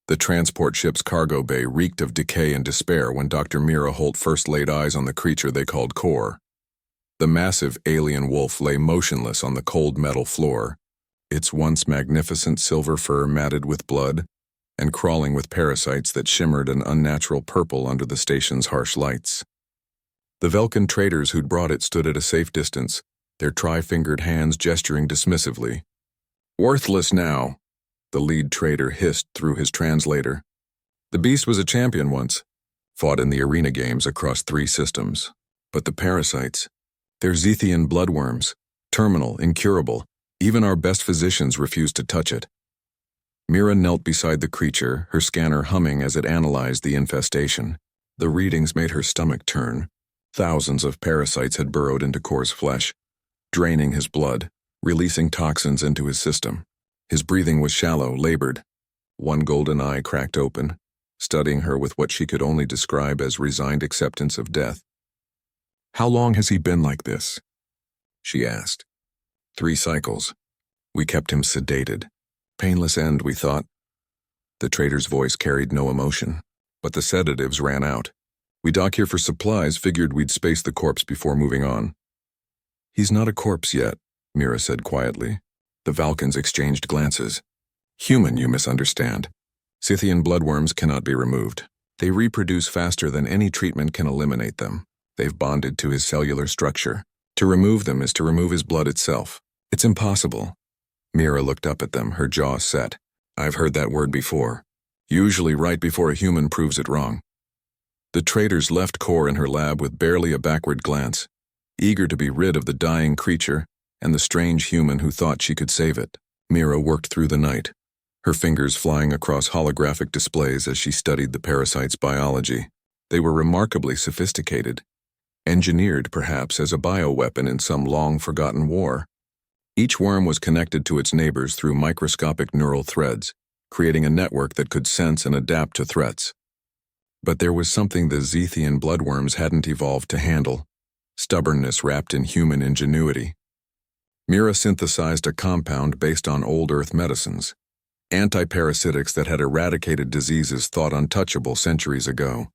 The transport ship's cargo bay reeked of decay and despair when Dr. Mira Holt first laid eyes on the creature they called Core. The massive alien wolf lay motionless on the cold metal floor, its once magnificent silver fur matted with blood and crawling with parasites that shimmered an unnatural purple under the station's harsh lights. The Velkan traders who'd brought it stood at a safe distance, their tri-fingered hands gesturing dismissively. "Worthless now," the lead trader hissed through his translator. The beast was a champion once, fought in the arena games across 3 systems. But the parasites, they're Zethian bloodworms, terminal, incurable. Even our best physicians refused to touch it. Mira knelt beside the creature, her scanner humming as it analyzed the infestation. The readings made her stomach turn. Thousands of parasites had burrowed into Core's flesh, draining his blood, releasing toxins into his system. His breathing was shallow, labored. One golden eye cracked open, studying her with what she could only describe as resigned acceptance of death. "How long has he been like this?" she asked. 3 cycles. We kept him sedated. Painless end, we thought. The trader's voice carried no emotion, but the sedatives ran out. We dock here for supplies, figured we'd space the corpse before moving on. "He's not a corpse yet," Mira said quietly. The Valkans exchanged glances. "Human, you misunderstand. Scythian bloodworms cannot be removed. They reproduce faster than any treatment can eliminate them. They've bonded to his cellular structure. To remove them is to remove his blood itself. It's impossible." Mira looked up at them, her jaw set. "I've heard that word before. Usually right before a human proves it wrong." The traders left Core in her lab with barely a backward glance, eager to be rid of the dying creature and the strange human who thought she could save it. Mira worked through the night, her fingers flying across holographic displays as she studied the parasite's biology. They were remarkably sophisticated, engineered perhaps as a bioweapon in some long-forgotten war. Each worm was connected to its neighbors through microscopic neural threads, creating a network that could sense and adapt to threats. But there was something the Zethian bloodworms hadn't evolved to handle: stubbornness wrapped in human ingenuity. Mira synthesized a compound based on old Earth medicines, antiparasitics that had eradicated diseases thought untouchable centuries ago.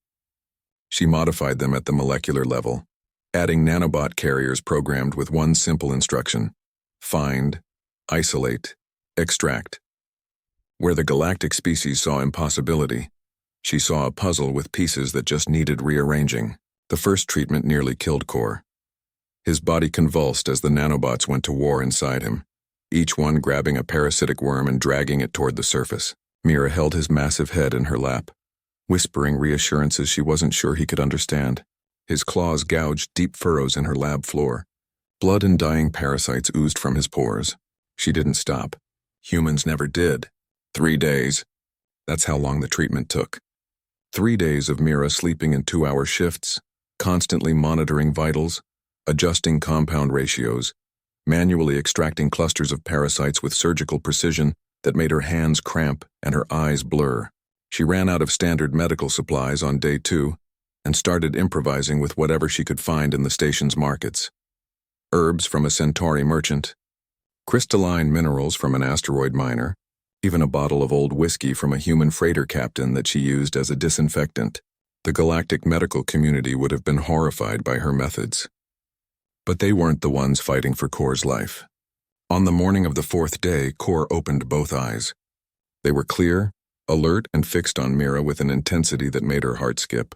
She modified them at the molecular level, adding nanobot carriers programmed with one simple instruction: find, isolate, extract. Where the galactic species saw impossibility, she saw a puzzle with pieces that just needed rearranging. The first treatment nearly killed Core. His body convulsed as the nanobots went to war inside him, each one grabbing a parasitic worm and dragging it toward the surface. Mira held his massive head in her lap, whispering reassurances she wasn't sure he could understand. His claws gouged deep furrows in her lab floor. Blood and dying parasites oozed from his pores. She didn't stop. Humans never did. 3 days. That's how long the treatment took. 3 days of Mira sleeping in 2-hour shifts, constantly monitoring vitals, adjusting compound ratios, manually extracting clusters of parasites with surgical precision that made her hands cramp and her eyes blur. She ran out of standard medical supplies on day 2 and started improvising with whatever she could find in the station's markets. Herbs from a Centauri merchant, crystalline minerals from an asteroid miner, even a bottle of old whiskey from a human freighter captain that she used as a disinfectant. The galactic medical community would have been horrified by her methods. But they weren't the ones fighting for Core's life. On the morning of the 4th day, Core opened both eyes. They were clear, alert, and fixed on Mira with an intensity that made her heart skip.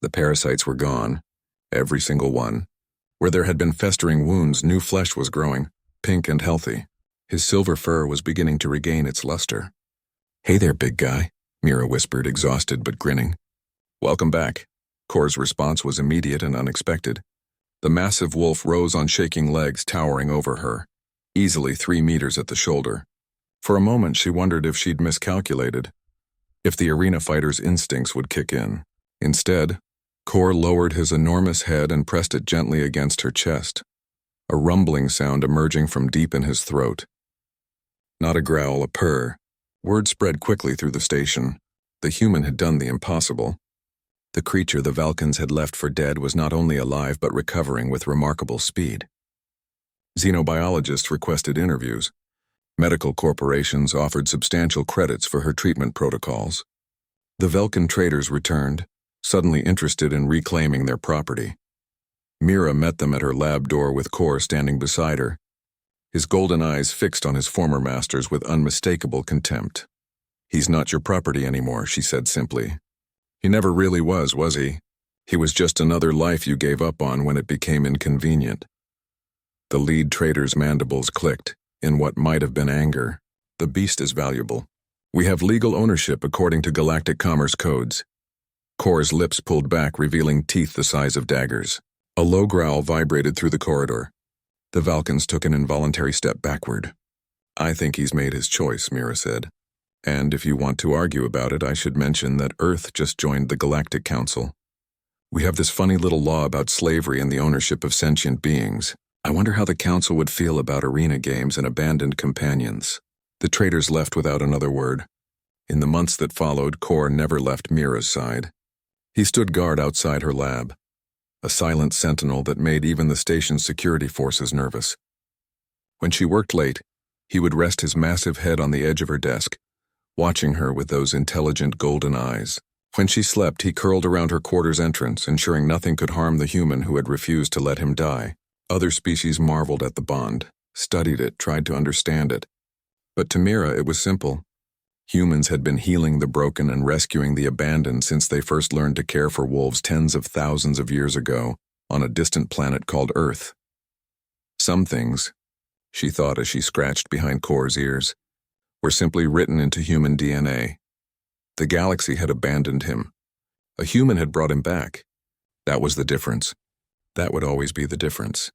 The parasites were gone, every single one. Where there had been festering wounds, new flesh was growing, pink and healthy. His silver fur was beginning to regain its luster. "Hey there, big guy," Mira whispered, exhausted but grinning. "Welcome back." Core's response was immediate and unexpected. The massive wolf rose on shaking legs, towering over her, easily 3 meters at the shoulder. For a moment, she wondered if she'd miscalculated, if the arena fighter's instincts would kick in. Instead, Core lowered his enormous head and pressed it gently against her chest, a rumbling sound emerging from deep in his throat. Not a growl, a purr. Word spread quickly through the station. The human had done the impossible. The creature the Valkans had left for dead was not only alive but recovering with remarkable speed. Xenobiologists requested interviews. Medical corporations offered substantial credits for her treatment protocols. The Velkin traders returned, suddenly interested in reclaiming their property. Mira met them at her lab door with Kor standing beside her, his golden eyes fixed on his former masters with unmistakable contempt. "He's not your property anymore," she said simply. "He never really was he? He was just another life you gave up on when it became inconvenient." The lead trader's mandibles clicked, in what might have been anger. "The beast is valuable. We have legal ownership according to Galactic commerce codes." Kor's lips pulled back, revealing teeth the size of daggers. A low growl vibrated through the corridor. The Valkans took an involuntary step backward. "I think he's made his choice," Mira said. "And if you want to argue about it, I should mention that Earth just joined the Galactic Council. We have this funny little law about slavery and the ownership of sentient beings. I wonder how the Council would feel about arena games and abandoned companions." The traders left without another word. In the months that followed, Kor never left Mira's side. He stood guard outside her lab, a silent sentinel that made even the station's security forces nervous. When she worked late, he would rest his massive head on the edge of her desk, watching her with those intelligent golden eyes. When she slept, he curled around her quarters entrance, ensuring nothing could harm the human who had refused to let him die. Other species marveled at the bond, studied it, tried to understand it. But to Mira, it was simple. Humans had been healing the broken and rescuing the abandoned since they first learned to care for wolves tens of thousands of years ago on a distant planet called Earth. Some things, she thought as she scratched behind Kor's ears, were simply written into human DNA. The galaxy had abandoned him. A human had brought him back. That was the difference. That would always be the difference.